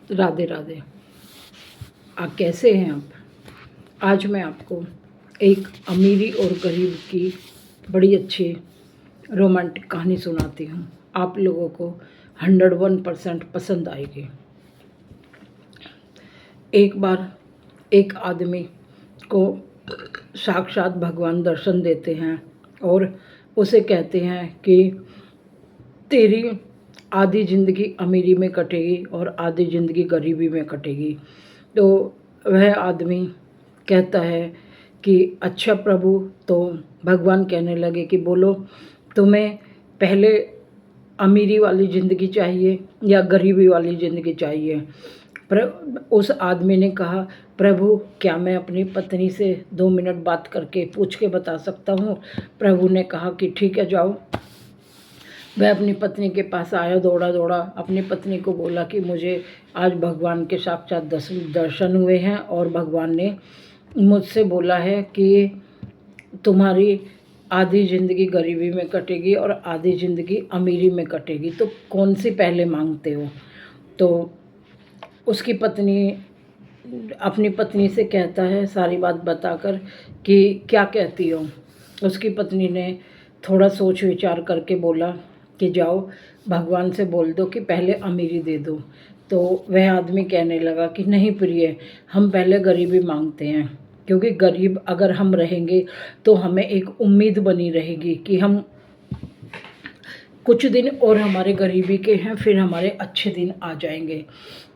राधे राधे। आप कैसे हैं आप? आज मैं आपको एक अमीरी और गरीब की बड़ी अच्छी रोमांटिक कहानी सुनाती हूँ। आप लोगों को 101% पसंद आएगी। एक बार एक आदमी को साक्षात भगवान दर्शन देते हैं और उसे कहते हैं कि तेरी आधी ज़िंदगी अमीरी में कटेगी और आधी ज़िंदगी गरीबी में कटेगी। तो वह आदमी कहता है कि अच्छा प्रभु। तो भगवान कहने लगे कि बोलो, तुम्हें पहले अमीरी वाली ज़िंदगी चाहिए या गरीबी वाली ज़िंदगी चाहिए? उस आदमी ने कहा, प्रभु क्या मैं अपनी पत्नी से 2 मिनट बात करके पूछ के बता सकता हूँ? प्रभु ने कहा कि ठीक है, जाओ। वह अपनी पत्नी के पास आया, दौड़ा दौड़ा अपनी पत्नी को बोला कि मुझे आज भगवान के साक्षात दर्शन हुए हैं और भगवान ने मुझसे बोला है कि तुम्हारी आधी ज़िंदगी गरीबी में कटेगी और आधी ज़िंदगी अमीरी में कटेगी, तो कौन सी पहले मांगते हो? तो उसकी पत्नी अपनी पत्नी से कहता है सारी बात बताकर कि क्या कहती हो? उसकी पत्नी ने थोड़ा सोच विचार करके बोला कि जाओ भगवान से बोल दो कि पहले अमीरी दे दो। तो वह आदमी कहने लगा कि नहीं प्रिय, हम पहले गरीबी मांगते हैं, क्योंकि गरीब अगर हम रहेंगे तो हमें एक उम्मीद बनी रहेगी कि हम कुछ दिन और हमारे गरीबी के हैं, फिर हमारे अच्छे दिन आ जाएंगे।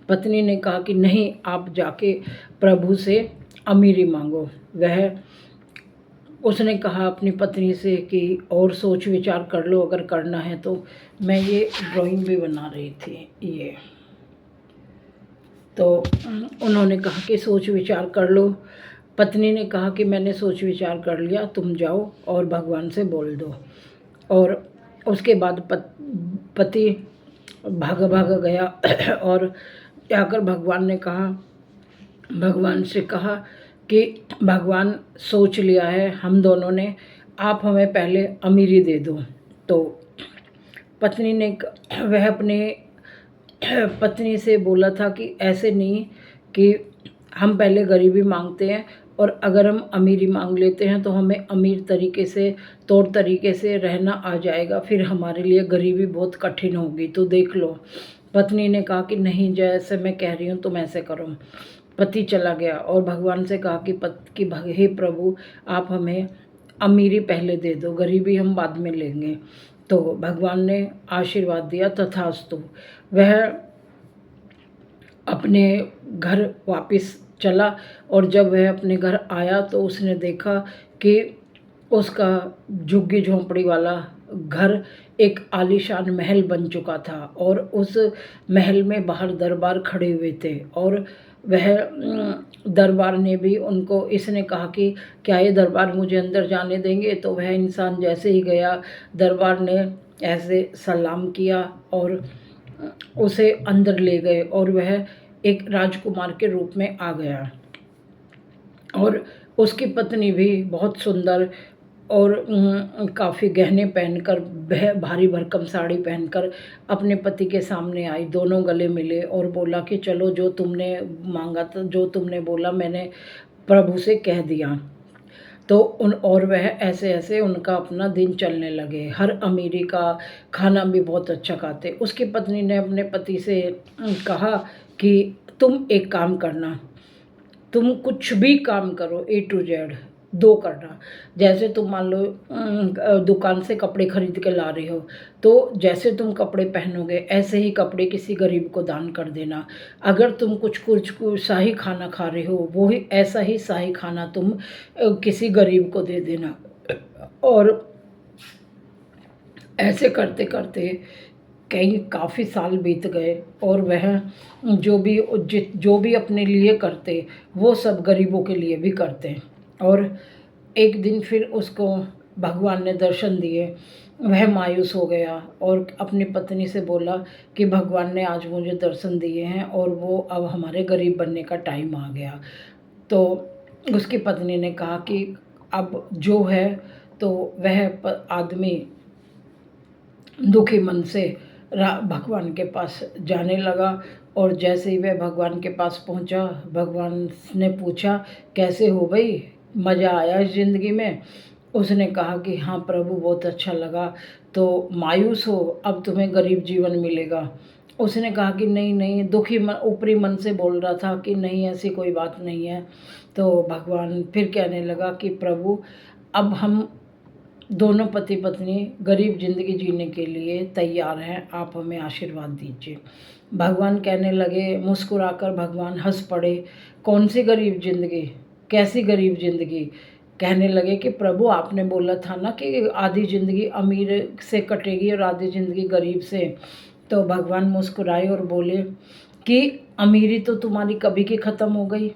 पत्नी ने कहा कि नहीं, आप जाके प्रभु से अमीरी मांगो। उसने कहा अपनी पत्नी से कि और सोच विचार कर लो अगर करना है तो। मैं ये ड्राइंग भी बना रही थी ये, तो उन्होंने कहा कि सोच विचार कर लो। पत्नी ने कहा कि मैंने सोच विचार कर लिया, तुम जाओ और भगवान से बोल दो। और उसके बाद पति भागा भागा गया और जाकर भगवान से कहा कि भगवान सोच लिया है हम दोनों ने, आप हमें पहले अमीरी दे दो। तो पत्नी ने वह अपने पत्नी से बोला था कि ऐसे नहीं कि हम पहले गरीबी मांगते हैं और अगर हम अमीरी मांग लेते हैं तो हमें अमीर तरीके से तौर तरीके से रहना आ जाएगा, फिर हमारे लिए गरीबी बहुत कठिन होगी, तो देख लो। पत्नी ने कहा कि नहीं, जैसे मैं कह रही हूँ तुम ऐसे करो। पति चला गया और भगवान से कहा कि हे प्रभु, आप हमें अमीरी पहले दे दो, गरीबी हम बाद में लेंगे। तो भगवान ने आशीर्वाद दिया, तथास्तु। वह अपने घर वापस चला और जब वह अपने घर आया तो उसने देखा कि उसका झुग्गी झोंपड़ी वाला घर एक आलीशान महल बन चुका था और उस महल में बाहर दरबार खड़े हुए थे। और वह दरबार ने भी उनको, इसने कहा कि क्या ये दरबार मुझे अंदर जाने देंगे? तो वह इंसान जैसे ही गया, दरबार ने ऐसे सलाम किया और उसे अंदर ले गए और वह एक राजकुमार के रूप में आ गया। और उसकी पत्नी भी बहुत सुंदर और काफ़ी गहने पहनकर, भारी भरकम साड़ी पहनकर अपने पति के सामने आई। दोनों गले मिले और बोला कि चलो, जो तुमने मांगा था, जो तुमने बोला, मैंने प्रभु से कह दिया। तो वह ऐसे ऐसे उनका अपना दिन चलने लगे। हर अमीरी का खाना भी बहुत अच्छा खाते। उसकी पत्नी ने अपने पति से कहा कि तुम एक काम करना, तुम कुछ भी काम करो, A to Z 2 करना। जैसे तुम मान लो दुकान से कपड़े खरीद के ला रहे हो, तो जैसे तुम कपड़े पहनोगे ऐसे ही कपड़े किसी गरीब को दान कर देना। अगर तुम कुछ शाही खाना खा रहे हो, वो ही ऐसा ही शाही खाना तुम किसी गरीब को दे देना। और ऐसे करते करते कई काफ़ी साल बीत गए और वह जो भी अपने लिए करते वो सब गरीबों के लिए भी करते। और एक दिन फिर उसको भगवान ने दर्शन दिए। वह मायूस हो गया और अपनी पत्नी से बोला कि भगवान ने आज मुझे दर्शन दिए हैं और वो अब हमारे गरीब बनने का टाइम आ गया। तो उसकी पत्नी ने कहा कि अब जो है, तो वह आदमी दुखी मन से भगवान के पास जाने लगा। और जैसे ही वह भगवान के पास पहुंचा, भगवान ने पूछा, कैसे हो भाई, मज़ा आया इस ज़िंदगी में? उसने कहा कि हाँ प्रभु, बहुत अच्छा लगा। तो मायूस हो, अब तुम्हें गरीब जीवन मिलेगा। उसने कहा कि नहीं नहीं, दुखी मन, ऊपरी मन से बोल रहा था कि नहीं, ऐसी कोई बात नहीं है। तो भगवान फिर कहने लगा कि प्रभु, अब हम दोनों पति पत्नी गरीब जिंदगी जीने के लिए तैयार हैं, आप हमें आशीर्वाद दीजिए। भगवान कहने लगे, मुस्कुराकर भगवान हंस पड़े, कौन सी गरीब जिंदगी, कैसी गरीब जिंदगी? कहने लगे कि प्रभु, आपने बोला था ना कि आधी जिंदगी अमीर से कटेगी और आधी जिंदगी गरीब से। तो भगवान मुस्कुराए और बोले कि अमीरी तो तुम्हारी कभी की ख़त्म हो गई।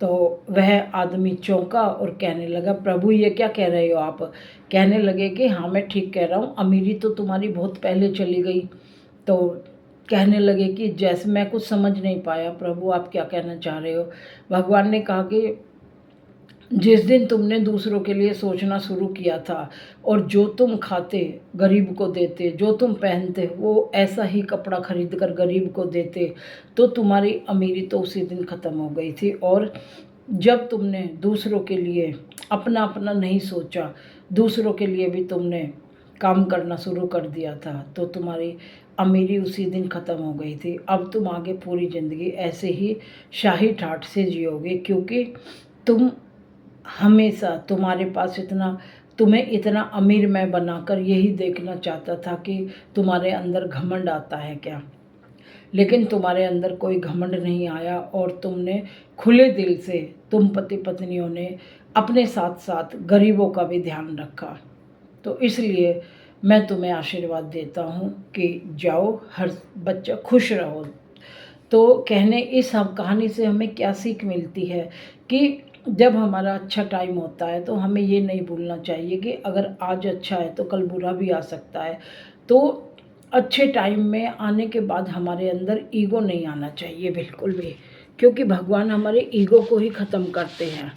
तो वह आदमी चौंका और कहने लगा, प्रभु ये क्या कह रहे हो आप? कहने लगे कि हाँ मैं ठीक कह रहा हूँ, अमीरी तो तुम्हारी बहुत पहले चली गई। तो कहने लगे कि जैसे, मैं कुछ समझ नहीं पाया प्रभु, आप क्या कहना चाह रहे हो? भगवान ने कहा कि जिस दिन तुमने दूसरों के लिए सोचना शुरू किया था और जो तुम खाते गरीब को देते, जो तुम पहनते वो ऐसा ही कपड़ा खरीद कर गरीब को देते, तो तुम्हारी अमीरी तो उसी दिन ख़त्म हो गई थी। और जब तुमने दूसरों के लिए अपना अपना नहीं सोचा, दूसरों के लिए भी तुमने काम करना शुरू कर दिया था, तो तुम्हारी अमीरी उसी दिन ख़त्म हो गई थी। अब तुम आगे पूरी ज़िंदगी ऐसे ही शाही ठाठ से जियोगे, क्योंकि तुम हमेशा, तुम्हारे पास इतना, तुम्हें इतना अमीर मैं बनाकर यही देखना चाहता था कि तुम्हारे अंदर घमंड आता है क्या। लेकिन तुम्हारे अंदर कोई घमंड नहीं आया और तुमने खुले दिल से, तुम पति पत्नियों ने अपने साथ साथ गरीबों का भी ध्यान रखा। तो इसलिए मैं तुम्हें आशीर्वाद देता हूँ कि जाओ, हर बच्चा खुश रहो। तो कहने, इस हम कहानी से हमें क्या सीख मिलती है कि जब हमारा अच्छा टाइम होता है तो हमें ये नहीं भूलना चाहिए कि अगर आज अच्छा है तो कल बुरा भी आ सकता है। तो अच्छे टाइम में आने के बाद हमारे अंदर ईगो नहीं आना चाहिए बिल्कुल भी, क्योंकि भगवान हमारे ईगो को ही ख़त्म करते हैं।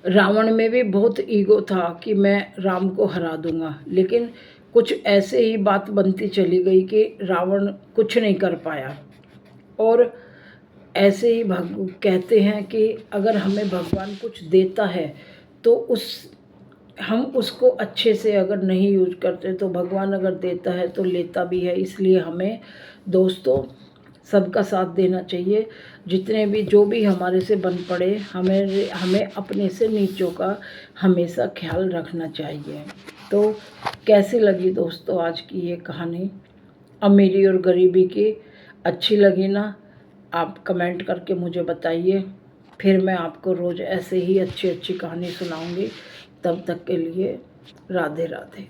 रावण में भी बहुत ईगो था कि मैं राम को हरा दूंगा, लेकिन कुछ ऐसे ही बात बनती चली गई कि रावण कुछ नहीं कर पाया। और ऐसे ही कहते हैं कि अगर हमें भगवान कुछ देता है तो हम उसको अच्छे से अगर नहीं यूज करते, तो भगवान अगर देता है तो लेता भी है। इसलिए हमें दोस्तों सबका साथ देना चाहिए, जितने भी जो भी हमारे से बन पड़े, हमें अपने से नीचों का हमेशा ख्याल रखना चाहिए। तो कैसी लगी दोस्तों आज की ये कहानी अमीरी और गरीबी की? अच्छी लगी ना? आप कमेंट करके मुझे बताइए, फिर मैं आपको रोज़ ऐसे ही अच्छी अच्छी कहानी सुनाऊंगी। तब तक के लिए राधे राधे।